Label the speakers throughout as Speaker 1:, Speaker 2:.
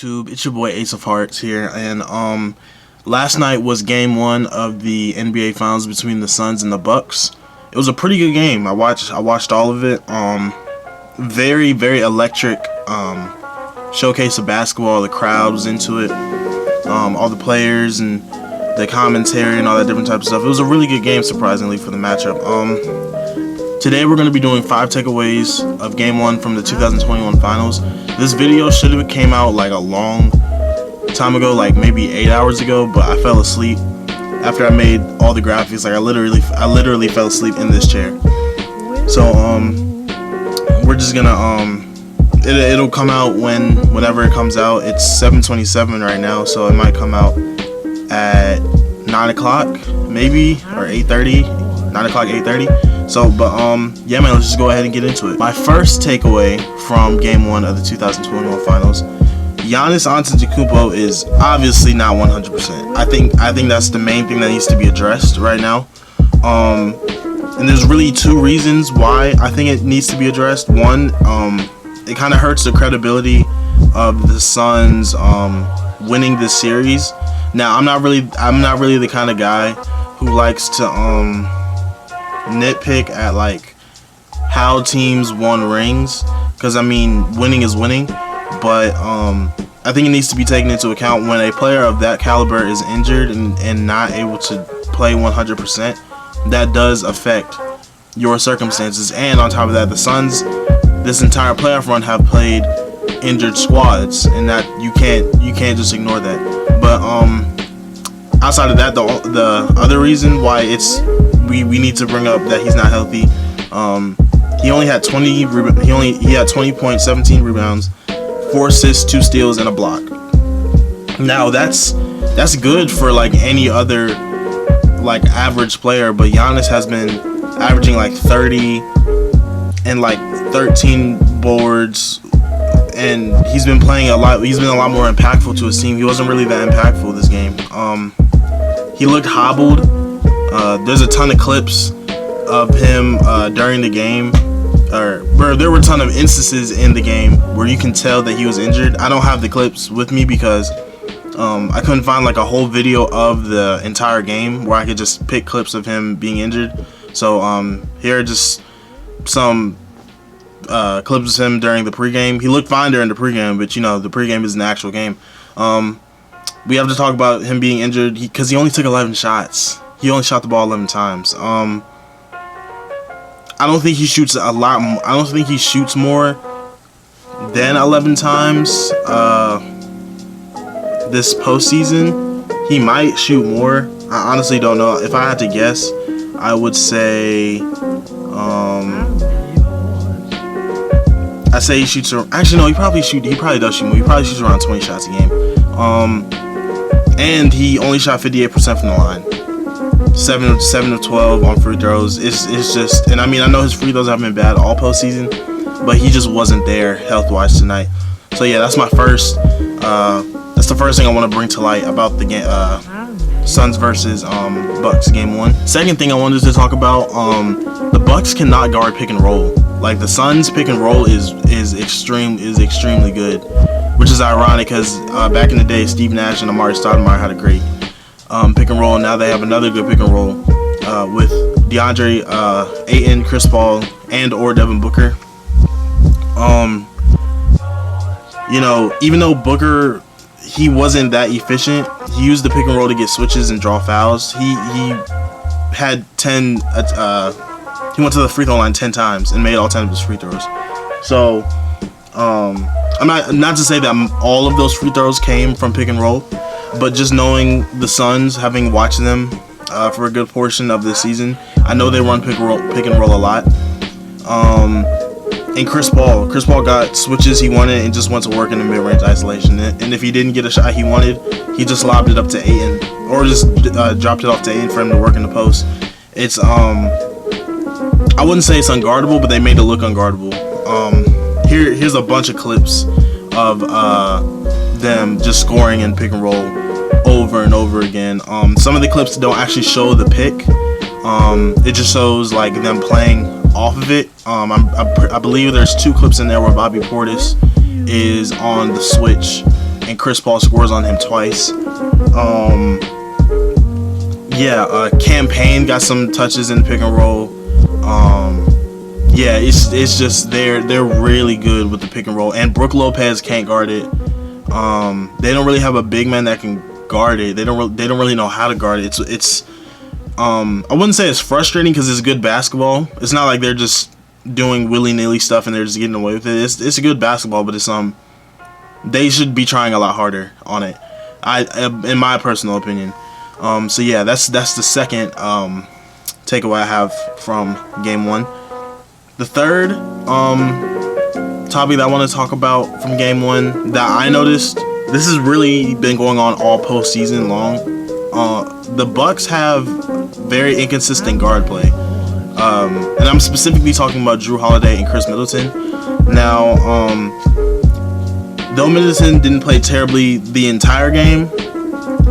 Speaker 1: YouTube? It's your boy Ace of Hearts here, and last night was game 1 of the NBA Finals between the Suns and the Bucks. It was a pretty good game. I watched all of it. Very electric showcase of basketball. The crowd was into it. All the players and the commentary and all that different type of stuff. It was a really good game, surprisingly, for the matchup. Today we're going to be doing 5 takeaways of Game 1 from the 2021 Finals. This video should have came out like a long time ago, like maybe 8 hours ago, but I fell asleep after I made all the graphics. Like I literally fell asleep in this chair. So we're just gonna it'll come out whenever it comes out. It's 7:27 right now, so it might come out at 9 o'clock maybe, or 8:30. 9 o'clock, 8:30. So, yeah, man, let's just go ahead and get into it. My first takeaway from Game 1 of the 2021 Finals: Giannis Antetokounpo is obviously not 100%. I think that's the main thing that needs to be addressed right now. And there's really 2 reasons why I think it needs to be addressed. One, it kind of hurts the credibility of the Suns winning this series. Now, I'm not really the kind of guy who likes to nitpick at like how teams won rings, because I mean, winning is winning, but I think it needs to be taken into account when a player of that caliber is injured and not able to play 100%. That does affect your circumstances. And on top of that, the Suns this entire playoff run have played injured squads, and that you can't just ignore that. But outside of that, the other reason why we need to bring up that he's not healthy. He only had 20 points, 17 rebounds, 4 assists, 2 steals, and a block. Now that's good for like any other like average player, but Giannis has been averaging like 30 and like 13 boards, and he's been playing a lot. He's been a lot more impactful to his team. He wasn't really that impactful this game. He looked hobbled. There's a ton of clips of him during the game, where there were a ton of instances in the game where you can tell that he was injured. I don't have the clips with me because I couldn't find like a whole video of the entire game where I could just pick clips of him being injured. So here are just some clips of him during the pregame. He looked fine during the pregame, but you know, the pregame is an actual game. We have to talk about him being injured because he only took 11 shots. He only shot the ball 11 times. I don't think he shoots a lot. I don't think he shoots more than 11 times this postseason. He might shoot more. I honestly don't know. If I had to guess, I would say I say he shoots. Actually, no. He probably does shoot more. He probably shoots around 20 shots a game. And he only shot 58% from the line. 7 of 12 on free throws. It's just, and I mean, I know his free throws haven't been bad all postseason, but he just wasn't there health-wise tonight. So yeah, that's my first. That's the first thing I want to bring to light about the game, Suns versus Bucks game 1. Second thing I wanted to talk about, the Bucks cannot guard pick and roll. Like the Suns pick and roll is extremely good, which is ironic because back in the day, Steve Nash and Amari Stoudemire had a great pick and roll. Now they have another good pick and roll with DeAndre Ayton, Chris Paul, and/or Devin Booker. You know, even though Booker, he wasn't that efficient, he used the pick and roll to get switches and draw fouls. He had 10. He went to the free throw line 10 times and made all 10 of his free throws. So I'm not to say that all of those free throws came from pick and roll, but just knowing the Suns, having watched them for a good portion of this season, I know they run pick and roll a lot. And Chris Paul got switches he wanted and just went to work in the mid-range isolation. And if he didn't get a shot he wanted, he just lobbed it up to Ayton, or just dropped it off to Ayton for him to work in the post. It's I wouldn't say it's unguardable, but they made it look unguardable. Here's a bunch of clips of them just scoring in pick and roll over and over again. Some of the clips don't actually show the pick. It just shows like them playing off of it. I believe there's 2 clips in there where Bobby Portis is on the switch and Chris Paul scores on him twice. Campaign got some touches in the pick and roll. It's just they're really good with the pick and roll, and Brook Lopez can't guard it. They don't really have a big man that can guard it. They don't really know how to guard it. It's I wouldn't say it's frustrating because it's good basketball. It's not like they're just doing willy-nilly stuff and they're just getting away with it. It's a good basketball, but it's they should be trying a lot harder on it. In my personal opinion. That's the second takeaway I have from Game 1. The third topic that I want to talk about from Game 1 that I noticed, this has really been going on all postseason long. The Bucks have very inconsistent guard play. And I'm specifically talking about Jrue Holiday and Chris Middleton. Now, though Middleton didn't play terribly the entire game,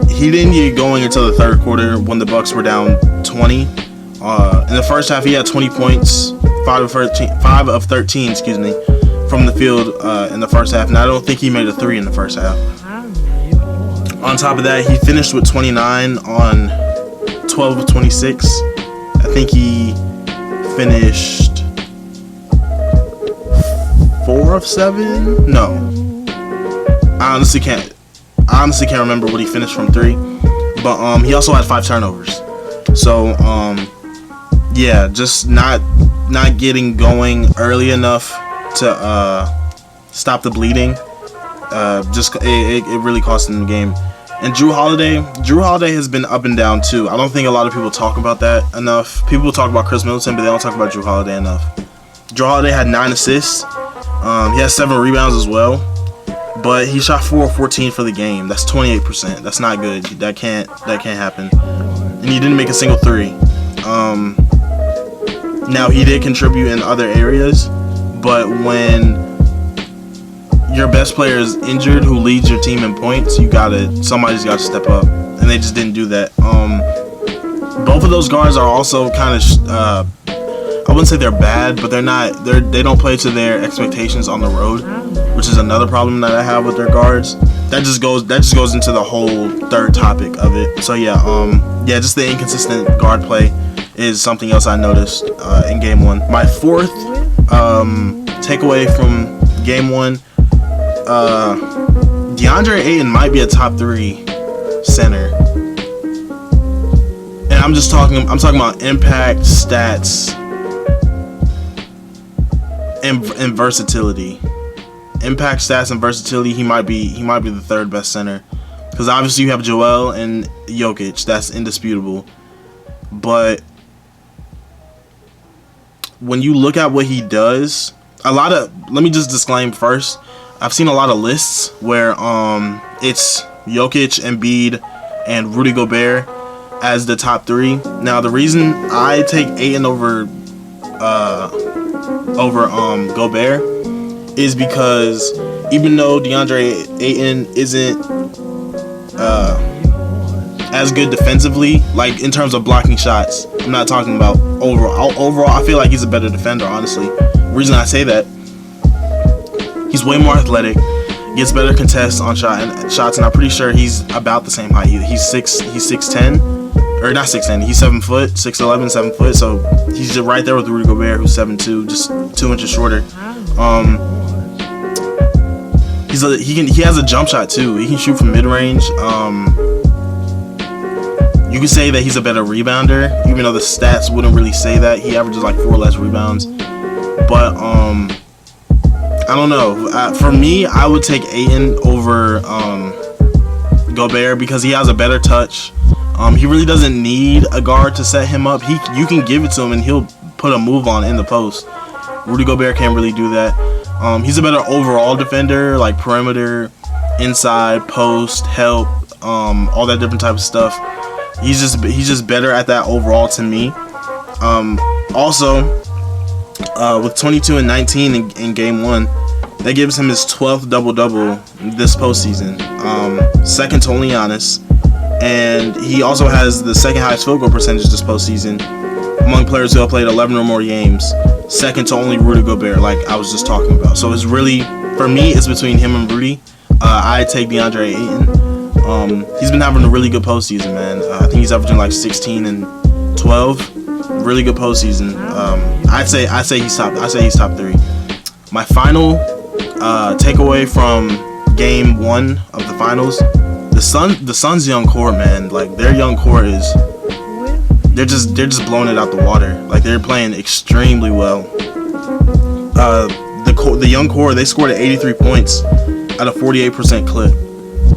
Speaker 1: he didn't get going until the third quarter when the Bucks were down 20. In the first half, he had 20 points, 5 of 13, from the field in the first half. And I don't think he made a 3 in the first half. On top of that, he finished with 29 on 12 of 26. I think he finished 4 of 7? No. I honestly can't remember what he finished from 3. But he also had 5 turnovers. So, just not getting going early enough to stop the bleeding. It really cost him the game. And Jrue Holiday has been up and down too. I don't think a lot of people talk about that enough. People talk about Chris Middleton, but they don't talk about Jrue Holiday enough. Jrue Holiday had 9 assists. He has 7 rebounds as well. But he shot 4 of 14 for the game. That's 28%. That's not good. That can't happen. And he didn't make a single 3. Now he did contribute in other areas, but when your best player is injured, who leads your team in points, somebody's got to step up, and they just didn't do that. Both of those guards are also kind of, I wouldn't say they're bad, but they don't play to their expectations on the road, which is another problem that I have with their guards. That just goes into the whole third topic of it. So just the inconsistent guard play is something else I noticed in Game 1. My fourth takeaway from Game 1. DeAndre Ayton might be a top 3 center, and I'm talking about impact, stats, and versatility. Impact, stats, and versatility. He might be the third best center, because obviously you have Joel and Jokic. That's indisputable, but when you look at what he does, let me just disclaim first. I've seen a lot of lists where it's Jokic, Embiid, and Rudy Gobert as the top 3. Now the reason I take Ayton over Gobert is because even though DeAndre Ayton isn't as good defensively, like in terms of blocking shots, I'm not talking about overall. Overall, I feel like he's a better defender, honestly. The reason I say that, he's way more athletic, gets better contests on shots, and I'm pretty sure he's about the same height. He's 6'10", or not 6'10", he's 7 foot, 6'11", 7 foot, so he's just right there with Rudy Gobert, who's 7'2", just 2 inches shorter. He has a jump shot too. He can shoot from mid-range. You could say that he's a better rebounder, even though the stats wouldn't really say that. He averages like 4 less rebounds. But I don't know. For me, I would take Ayton over Gobert because he has a better touch. He really doesn't need a guard to set him up. You can give it to him and he'll put a move on in the post. Rudy Gobert can't really do that. He's a better overall defender, like perimeter, inside, post, help, all that different type of stuff. He's just better at that overall to me. Also, with 22 and 19 in Game 1, that gives him his 12th double-double this postseason, second to only Giannis. And he also has the second highest field goal percentage this postseason among players who have played 11 or more games, second to only Rudy Gobert, like I was just talking about. So it's really, for me, it's between him and Rudy. I take DeAndre Ayton. He's been having a really good postseason, man. I think he's averaging like 16 and 12. Really good postseason. I say he's top 3. My final takeaway from Game 1 of the finals: the Suns' young core, man. Like, their young core is, they're just blowing it out the water. Like, they're playing extremely well. The young core, they scored at 83 points at a 48% clip.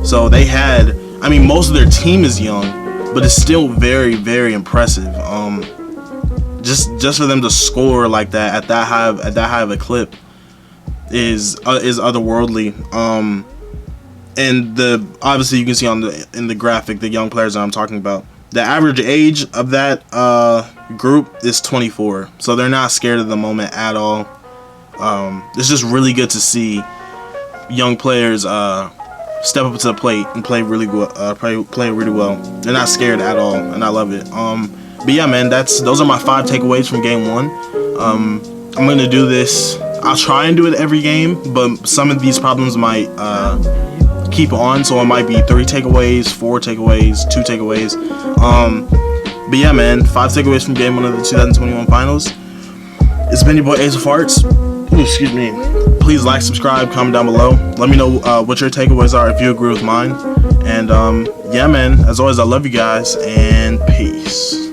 Speaker 1: So they had, I mean, most of their team is young, but it's still very, very impressive. Just for them to score like that at that high of a clip is otherworldly. And obviously you can see in the graphic the young players that I'm talking about. The average age of that group is 24, so they're not scared of the moment at all. It's just really good to see young players step up to the plate and play really well. They're not scared at all, and I love it. But yeah, man, those are my 5 takeaways from Game 1. I'm gonna do this. I'll try and do it every game, but some of these problems might keep on, so it might be 3 takeaways, 4 takeaways, 2 takeaways. But yeah, man, 5 takeaways from Game 1 of the 2021 Finals. It's been your boy Ace of Farts. Ooh, excuse me. Please like, subscribe, comment down below. Let me know what your takeaways are if you agree with mine. And yeah, man, as always, I love you guys, and peace.